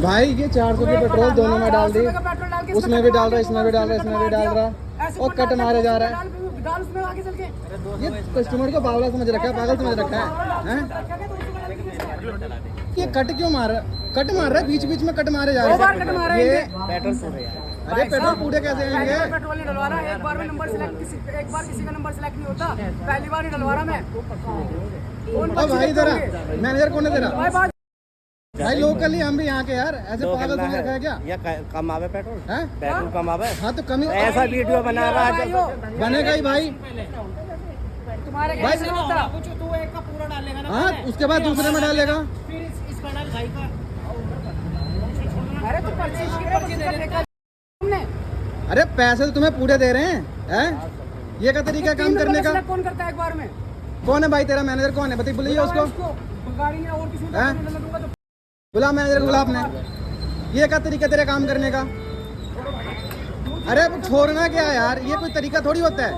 भाई ये 400 की पेट्रोल दोनों में डाल दी, उसमें भी डाल रहा है, इसमें भी डाल रहा है, इसमें भी डाल रहा और कट मारे जा रहा है। ये कस्टमर को पागल समझ रखा है, पागल समझ रखा है। ये कट क्यों मार रहा है? कट मार रहा है, बीच बीच में कट मारे जा रहे हैं। ये अरे पेट्रोल पूरे कैसे आएंगे? पेट्रोल नहीं डलवा रहा, एक बार में नंबर सिलेक्ट, एक बार किसी का नंबर सिलेक्ट नहीं होता, पहली बार नहीं डलवा रहा मैं। भाई तेरा मैनेजर कौन है तेरा? भाई लोकल ही हम भी यहाँ के यार, ऐसे पागल समझ रखा है क्या? या कम आवे पेट्रोल है? पेट्रोल कम आवे। हाँ तो कमी ऐसा वीडियो बना रहा है बनेगा ही भाई। तुम्हारे भाई कैसे होता? तू एक का पूरा डालेगा ना, हाँ उसके बाद दूसरे में डालेगा। फिर इसका डाल भाई का। अरे तो पर्ची दे देगा तुमने। अरे पैसे तो तुम्हें पूरे दे रहे हैं, हैं? ये का तरीका काम करने का? कौन करता है एक बार में? कौन है भाई तेरा मैनेजर? कौन है बताइए, बुलाइए उसको। गाड़ी में और किसी को हैं? नहीं दूंगा तो बुला मैनेजर को, बुला आपने। ये का तरीका तेरा काम करने का? अरे अब छोड़ना क्या यार, ये कोई तरीका थोड़ी होता है।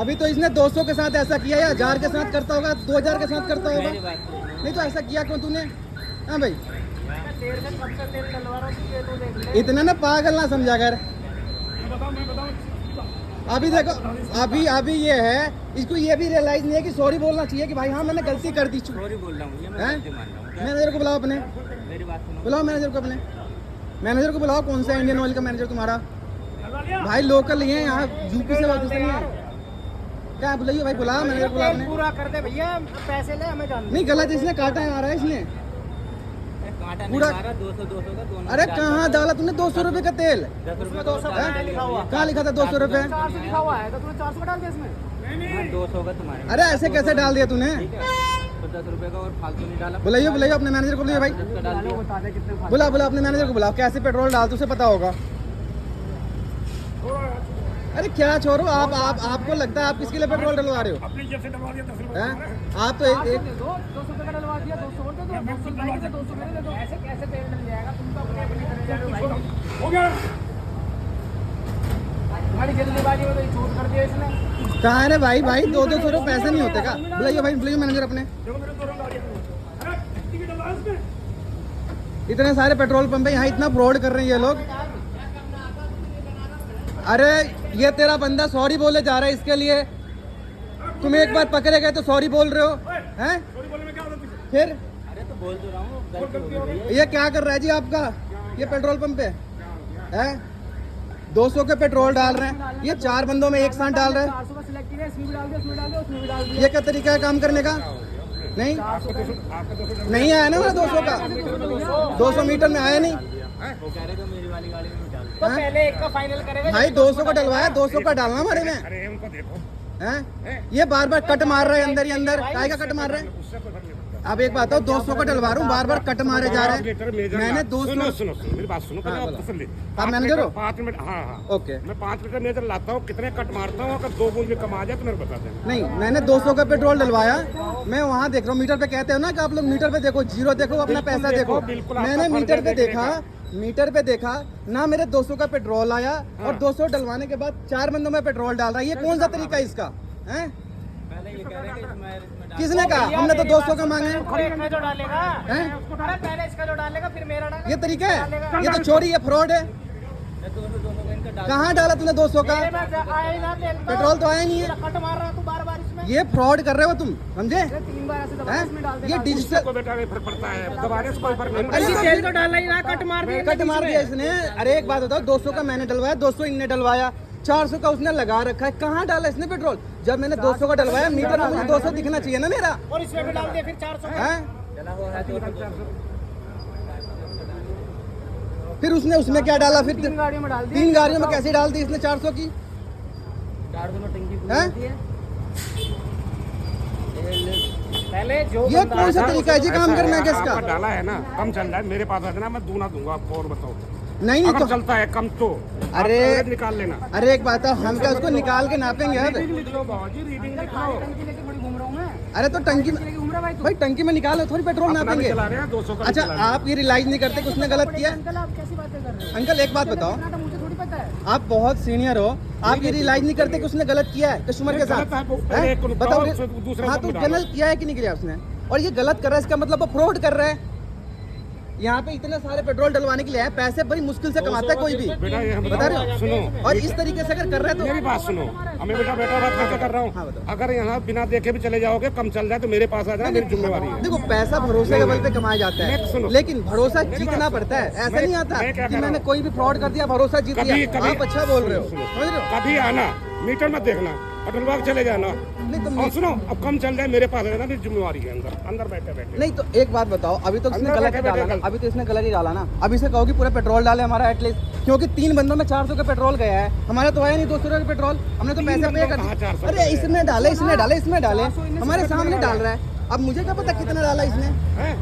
अभी तो इसने 200 के साथ ऐसा किया, या 1000 के साथ करता होगा, 2000 के साथ करता होगा, नहीं तो ऐसा किया क्यों तूने? हाँ भाई इतना ना पागल ना समझा कर। अभी देखो, अभी ये है, इसको ये भी रियलाइज नहीं है कि सॉरी बोलना चाहिए कि भाई हाँ मैंने गलती कर दी। सॉरी बोल रहा हूँ, ये मैं हैं? गलती मान रहा हूँ। मैनेजर को बुलाओ अपने, मेरी बात सुनो। बुलाओ मैनेजर को अपने, मैनेजर को बुलाओ। कौन सा इंडियन ऑयल का मैनेजर तुम्हारा? भाई लोकल ही है यहाँ, यूपी से वापस नहीं है क्या? बुलाइए भाई, बुलाओ मैनेजर को, बुलाओ अपने। पूरा कर दे भैया, पैसे ले हमें जान। नहीं गलत, इसने काटा है, आ रहा है इसने कांटा नहीं पूरा। मारा, 200 का दोनों। अरे कहाँ डाला तूने 200 रुपए का तेल? 10 रुपए 200 का लिखा हुआ। कहाँ लिखा था 200 रुपए? 400 लिखा हुआ है तो तूने 400 का डाल दिया इसमें। 200 का तुम्हारे। अरे ऐसे कैसे डाल दिया तूने? ठीक है, तो 10 रुपए का और फालतू नहीं डाला। बुलाइए बुलाइए अपने मैनेजर को, बुलाइए भाई, का डाल दिया। बता दे कितने फालतू। बुला बुला अपने मैनेजर को बुलाओ। कैसे पेट्रोल डालते उसे पता होगा। अरे क्या छोड़ो आपको लगता है आप किसके लिए पेट्रोल डलवा रहे हो? अपनी जेब से डलवा दिया 10 रुपए। हैं? आप तो एक 200 रुपए का डलवा दिया, 200 और दे दो, 200 भाई के 200 मेरे दे दो। ऐसे कैसे तेल डल जाएगा? तुम तो अपने अपने करे जा रहे हो भाई। हो गया। तुम्हारी जल्दीबाजी में तो ये चोट कर दिया इसने। कहाँ है रे भाई? भाई 200 रुपए पैसे नहीं होते का? बुलाइए भाई, बुलाइए मैनेजर अपने। देखो मेरे 2 गाड़ियां। अरे कितनी की डलवा इसमें? इतने सारे पेट्रोल पंप है यहाँ, इतना फ्रॉड कर रहे हैं ये लोग। अरे ये तेरा बंदा सॉरी बोले जा रहा है, इसके लिए तुम एक बार पकड़े गए तो सॉरी बोल रहे हो, हैं? सॉरी बोलने में क्या होता है? फिर अरे तो बोल तो रहा हूँ, गलती हो गई है। ये क्या कर रहा है जी आपका? ये पेट्रोल पंप पे है 200 के पेट्रोल डाल रहे हैं, ये 4 बंदों में एक साथ डाल रहे हैं। 400 का सिलेक्ट किया, इसमें भी डाल दिया, उसमें डाल दिया, उसमें भी डाल दिया। ये क्या तरीका है काम करने का? नहीं नहीं आया ना मेरा 200 का, 200 मीटर में आया नहीं। वो कह रहे थे मेरी वाली गाड़ी में डाल। तो पहले एक का फाइनल करेगा। भाई 200 का डलवाया, 200 का डालना हमारे में, अरे उनको देखो, हैं? ये बार बार कट मार रहा है अंदर ही अंदर, काय का कट मार रहा है? उससे कोई फर्क नहीं पड़ता। अब एक बात हो, 200 का डलवा रहा हूँ, बार बार कट मारे जा रहे हैं। मैंने 200 सुनो मेरी बात सुनो, हाँ, आप बोलो। तसल्ली। आप मैनेजर हो? 5 मिनट। हाँ ओके। मैं 5 मीटर मेजर लाता हूँ, कितने कट मारता हूँ, अगर 2 बूंद में कम आ जाए तो मेरे को बता देना। नहीं, मैंने 200 का पेट्रोल डलवाया, मैं वहाँ देख रहा हूँ मीटर पे। कहते हो ना कि आप लोग मीटर पे देखो, जीरो देखो, अपना बिल्कुल पैसा देखो, देखो। बिल्कुल आपका मैंने फर्ज मीटर है पे देखने देखा, मीटर पे देखा ना, मेरे 200 का पेट्रोल आया और 200 डलवाने के बाद 4 बंदों में पेट्रोल डाल रहा है। ये कौन सा तरीका है इसका? हैं? पहले ये कह रहे हैं कि इसमें डाल। किसने कहा? हमने तो 200 का मांगे। अरे इसका जो डालेगा, हैं? अरे पहले इसका जो डालेगा फिर मेरा डालेगा। ये तरीका है? ये तो चोरी है, फ्रॉड है। 200 का इनका डाल। कहाँ डाला तूने 200 का? मेरे पास आया ही ना तेल तो। पेट्रोल तो आया नहीं है। कट मार रहा तू बार-बार इसमें। ये फ्रॉड कर रहे हो तुम, समझे? 3 बार ऐसे दबा इसमें डाल हैं? दे। ये डिजिटल को बेटा नहीं फर्क पड़ता है, दबाने से कोई फर्क नहीं अरे पड़ता। तेल तो डालना ही ना, कट मार दिया। कट मार दिया इसने। अरे एक बात बताओ, 200 का मैंने डलवाया, 200 इनने डलवाया, 400 का उसने लगा रखा है। कहाँ डाला इसने पेट्रोल? जब मैंने 200 का डलवाया, मीटर में मुझे 200 दिखना चाहिए ना मेरा, और इसमें भी डाल दिया फिर 400 का। हैं? चला हुआ है 200। फिर उसने उसमें क्या डाला? फिर 3 गाड़ियों में डाल दिया। 3 गाड़ियों में कैसे डाल दी इसने 400 की? 400 में टंकी पूरी हैं? होती है। पहले जो ये कौन सा तरीका है जी काम करने का इसका? आपका डाला है ना, कम चल रहा है, मेरे पास है ना, मैं दूना दूंगा आपको। और बताओ, नहीं अगर तो चलता है कम तो अरे आप निकाल लेना। अरे एक बात है, हम क्या उसको निकाल के नापेंगे अब? रीडिंग लिख लो बाबूजी, रीडिंग लिख लो। टंकी लेके बड़ी घूम रहा हूँ मैं। अरे तो टंकी में, लेके घूम रहा भाई तू। भाई टंकी में निकालो, थोड़ी पेट्रोल अपना भी नापेंगे। चला रहे हैं 200 का। अच्छा आप ये रियलाइज नहीं करते कि उसने गलत किया? अंकल आप कैसी बातें कर रहे हो? अंकल एक बात बताओ, इतना तो मुझे थोड़ी पता है। आप बहुत सीनियर हो, आप ये रियलाइज नहीं करते कि उसने गलत किया है कस्टमर के साथ? गलत है, वो हैं? पहले एक को निकालो, बताओ। दूसरे हाँ को तो डालो। गलत किया है कि नहीं किया उसने? और ये गलत कर रहा है, इसका मतलब वो फ्रॉड कर रहा है। यहाँ पे इतने सारे पेट्रोल डलवाने के लिए है, पैसे बड़ी मुश्किल से कमाता है कोई भी, बेटा ये हम बता रहे हो? सुनो, और इस तरीके से अगर कर रहे मेरी हैं बात सुनो, हमें बेटा बैठा बात कैसे कर रहा हाँ, हूँ। बताओ। अगर यहाँ बिना देखे भी चले जाओगे, कम चल जाए तो मेरे पास आ जाए, मेरी जिम्मेवारी है। देखो पैसा भरोसे के बल पे कमाया जाता मैं है, सुनो। लेकिन भरोसा जीतना पड़ता है। ऐसा नहीं आता मैं क्या कि कर रहा मैंने हूँ? कोई भी फ्रॉड कर दिया, भरोसा जीत कभी लिया। कभी आप अच्छा बोल रहे हो, सुनो, समझ रहे हो? कभी आना, मीटर मत देखना, पेट्रोल पंप चले जाना। नहीं तो और सुनो, अब कम चल जाए मेरे पास आ जाना, मेरी जिम्मेवारी है। अंदर बैठे बैठे नहीं तो एक बात बताओ, अभी तो इसने अंदर गलत ही बैठे डाला बैठे ना, अभी तो इसने गलत ही डाला ना। अभी से कहो कि पूरा पेट्रोल डाले हमारा एटलीस्ट, क्योंकि 3 बंदों में 400 का पेट्रोल गया है, हमारा तो आया नहीं 200 का पेट्रोल, हमने तो 3 पैसे पे बंदों कर कहाँ दिए। 400 अरे इसने डाले, इसने डाले, इसमें डाले, हमारे सामने डाल रहा है। अब मुझे क्या पता कितना डाला इसने। हैं?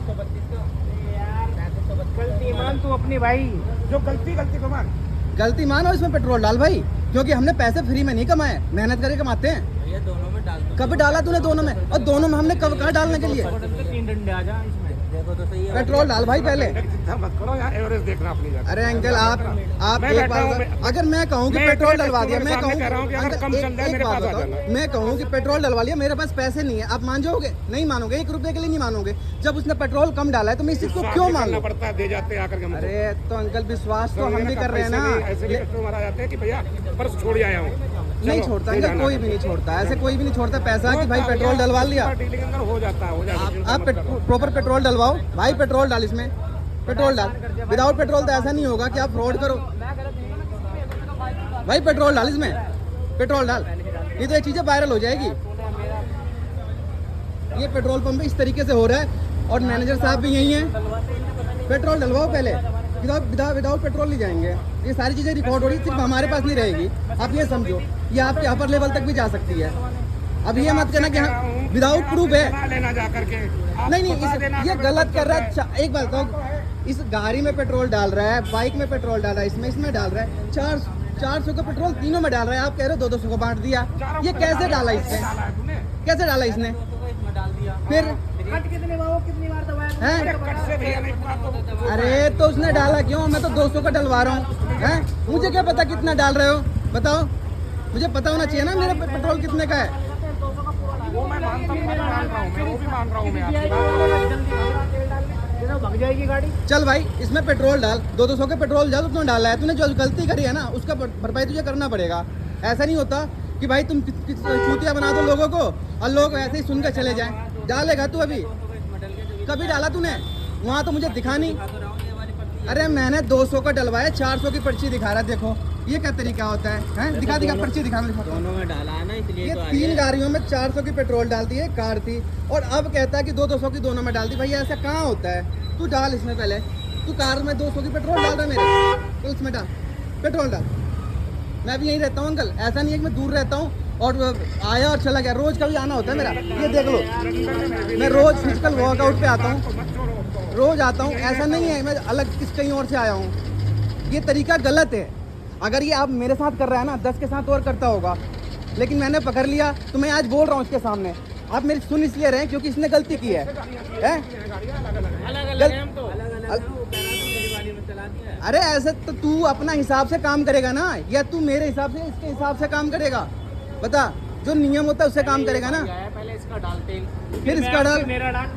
गलती मान तू अपनी भाई। जो गलती को मान। गलती मानो, इसमें पेट्रोल डाल भाई, क्योंकि हमने पैसे फ्री में नहीं कमाए, मेहनत करके कमाते हैं। भैया दोनों में डाल दो। कब डाला तूने दोनों में? और दोनों में हमने कब कहाँ डालने के लिए? 3 डंडे आ जा इसमें। देखो तो सही है। पेट्रोल डाल भाई पहले। चिंता मत करो, यहाँ एवरेज देखना अपनी जगह। अरे अंकल आप मैं एक बैठा हूँ, बार अगर मैं कहूँ कि मैं पेट्रोल इतने डलवा दिया, कस्टमर मैं के सामने कहूँ कह रहा हूँ कि अगर अंकल, कम चल जाए मेरे बात पास आ बताओ, जाना। मैं कहूँ कि पेट्रोल डलवा लिया, मेरे पास पैसे नहीं है, आप मान जाओगे? नहीं मानोगे, 1 रुपए के लिए नहीं मानोगे। जब उसने पेट्रोल कम डाला है तो मैं इस चीज को क्यों मान करना लूं? पड़ता है, दे जाते हैं आकर के हमको। अरे तो अंकल विश्वास तो हम भी कर रहे हैं ऐसे भी ना। कस्टमर आ जाते हैं कि भैया पर्स छोड़ आया हूँ। नहीं चलो, छोड़ता ले अंकल, जाना। कोई भी नहीं छोड़ता, ऐसे कोई भी नहीं छोड़ता पैसा कि भाई होता है, पेट्रोल डलवा लिया। डीलिंग अंदर हो जाता है, हो जाता है। आप प्रॉपर पेट्रोल डलवाओ भाई, पेट्रोल डाल इसमें, पेट्रोल डाल। विदाउट पेट्रोल तो ऐसा नहीं होगा कि आप फ्रॉड करो भाई। पेट्रोल डाल इसमें, पेट्रोल डाल, नहीं तो ये चीजें वायरल हो जाएगी। ये पेट्रोल पंप इस तरीके से हो रहा है और मैनेजर साहब भी यही हैं। पेट्रोल डलवाओ पहले, विदाउट पेट्रोल नहीं जाएंगे। ये सारी चीजें रिकॉर्ड हो रही, सिर्फ हमारे पास नहीं रहेगी। आप ये समझो, ये आपके अपर लेवल तक भी जा सकती है। अब ये मत कहना कि हाँ विदाउट प्रूफ है। बता लेना जा करके। आप नहीं बता देना ये अगर गलत कुछ कर रहा है। है। एक बात बताओ, इस गाड़ी में पेट्रोल डाल रहा है, बाइक में पेट्रोल डाल रहा है, इसमें डाल रहा है, 400 का पेट्रोल तीनों में डाल रहा है। आप कह रहे हो 200 को बांट दिया, ये कैसे डाला इसने? डाला है तूने? कैसे डाला इसने? इसमें डाल दिया। फिर कट कितने बार कितनी बार दबाया? हैं? कट से भैया नहीं पूरा तो अरे तो उसने डाला क्यों? मैं तो 200 का डलवा रहा हूँ, हैं? मुझे क्या पता कितना डाल रहे हो, बताओ। मुझे पता होना चाहिए ना मेरा पेट्रोल कितने का है। वो मैं मानता हूँ, मैं मान रहा हूँ, मैं वो भी मान रहा हूँ मैं आपकी बात। जल्दी भग जाएगी गाड़ी। चल भाई इसमें पेट्रोल डाल, 200 के पेट्रोल डाल, तूने डाला है, तूने जो गलती करी है ना उसका भरपाई तुझे करना पड़ेगा। ऐसा नहीं होता कि भाई तुम चूतिया बना दो लोगों को और लोग ऐसे ही सुनकर चले जाएं। डालेगा तू अभी? कभी डाला तूने? वहाँ तो मुझे दिखा नहीं। अरे मैंने 200 का डलवाया, 400 की पर्ची दिखा रहा है। देखो ये क्या तरीका होता है, हैं? दिखा पर्ची दिखा। दोनों में डाला है ना, इसलिए ये तो आ 3 गया। गाड़ियों में 400 की पेट्रोल डाल दी है, कार थी, और अब कहता है कि 200 की दोनों में डाल दी। भैया ऐसा कहाँ होता है? तू डाल इसमें पहले, तू कार में 200 की पेट्रोल डाल रहा है मेरे, तो इसमें डाल, पेट्रोल डाल। मैं भी यहीं रहता हूँ अंकल, ऐसा नहीं है कि मैं दूर रहता हूँ और आया और चला गया। रोज कभी आना होता है मेरा, ये देख लो, मैं रोज फिजिकल वर्कआउट पे आता हूँ, रोज आता हूँ। ऐसा नहीं है मैं अलग कहीं और से आया हूँ। ये तरीका गलत है। अगर ये आप मेरे साथ कर रहा है ना, 10 के साथ और करता होगा, लेकिन मैंने पकड़ लिया तो मैं आज बोल रहा हूँ इसके सामने। आप मेरी सुन इसलिए रहे हैं क्योंकि इसने गलती की है, हैं? अलग-अलग है हम तो। अरे ऐसे तो तू अपना हिसाब से काम करेगा ना, या तू मेरे हिसाब से इसके हिसाब से काम करेगा? बता, जो नियम होता है उससे काम करेगा ना। पहले इसका डाल तेल, फिर इसका डाल। मेरा डाल।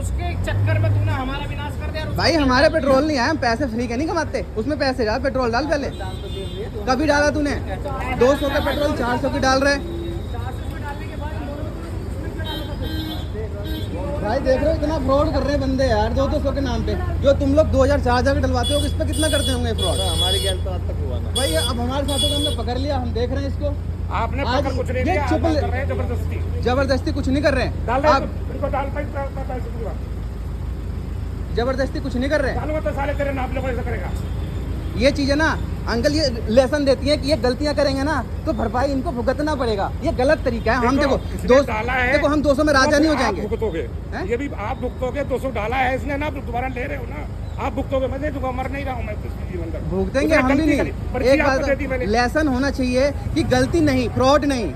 उसके चक्कर में तूने हमारा विनाश कर दिया। भाई हमारे पेट्रोल नहीं आए, हम पैसे फ्री के नहीं कमाते, उसमें पैसे डाल, पेट्रोल डाल पहले। कभी डाला तूने? 200 का पेट्रोल 400 की डाल रहे। भाई देख रहे हो इतना फ्रॉड कर रहे हैं बंदे यार, 200 के नाम पे। जो तुम लोग 2000 4000 के डलवाते हो, इस पे कितना करते होंगे फ्रॉड? हमारी गैल तो आज तक हुआ था। भाई अब हमारे साथ तो हमने पकड़ लिया, हम देख रहे हैं इसको। आपने आज पकड़ कुछ नहीं ये दिया, चुप आप ले- कर रहे हैं जबरदस्ती। जबरदस्ती कुछ नहीं कर रहे डाल हैं रहे आप, हैं, इनको डाल पैसे पूरा जबरदस्ती कुछ नहीं कर रहे हैं। डालूंगा तो साले तेरे नाप ले ऐसा करेगा। ये चीजें ना अंकल ये लेसन देती है कि ये गलतियां करेंगे ना तो भरपाई इनको भुगतना पड़ेगा। ये गलत तरीका है। हम देखो इसने डाला है, देखो हम 200 में राजा नहीं हो आप जाएंगे। भुगतोगे, हैं? ये भी आप भुगतोगे। 200 डाला है इसने ना, आप दोबारा ले रहे हो ना, आप भुगतोगे। मैं देखूंगा, मर नहीं रहा हूँ मैं तो जीवन भर। भुगतेंगे उसने हम भी गलती नहीं। करी, पर्ची एक आपको दे दी मैंने। बात लेसन होना चाहिए कि गलती नहीं, फ्रॉड नहीं।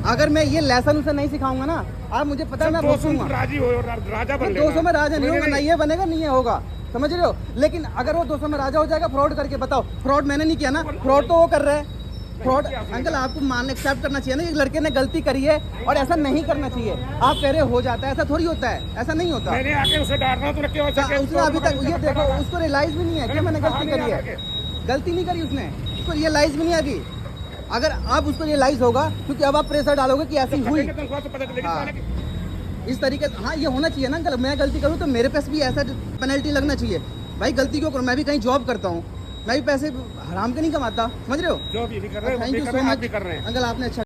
अगर मैं ये लेसन उसे नहीं सिखाऊंगा ना, आप मुझे पता है मैं 200 भुगतूंगा। राजी हो, राजा बन लेना। 200 में राजा नहीं होगा, नहीं, ना ये बनेगा नहीं ये होगा, समझ रहे हो? लेकिन अगर वो 200 में राजा हो जाएगा फ्रॉड करके, बताओ फ्रॉड मैंने नहीं किया ना, फ्रॉड तो वो कर रहा है। फ्रॉड अंकल आपको मान एक्सेप्ट करना चाहिए ना कि लड़के ने गलती करी है और ऐसा नहीं करना चाहिए। आप कह रहे हो जाता है, ऐसा थोड़ी होता है, ऐसा नहीं होता। मैंने आके उसे डांट रहा हूँ, तूने क्यों ऐसा किया? उसने अभी तक ये देखो, उसको रियलाइज भी नहीं है कि मैंने गलती करी है। गलती नहीं करी उसने, उसको रियलाइज भी नहीं आएगी। अगर आप उसको रियलाइज होगा, क्योंकि अब आप प्रेशर डालोगे कि ऐसी हुई तनख्वाह तो पता चलेगी हाँ। साले की। इस तरीके से। हाँ, ये होना चाहिए ना अंकल, मैं गलती करूँ तो मेरे पास भी ऐसा पेनल्टी लगना चाहिए। भाई गलती क्यों करूँ, मैं भी कहीं जॉब करता हूँ, मैं भी पैसे हराम के नहीं कमाता, समझ रहे हो। जो भी नहीं कर रहे हैं, वो थैंक भी यू कर सो रहे हैं, आप मच भी कर रहे हैं। अंकल, आपने अच्छा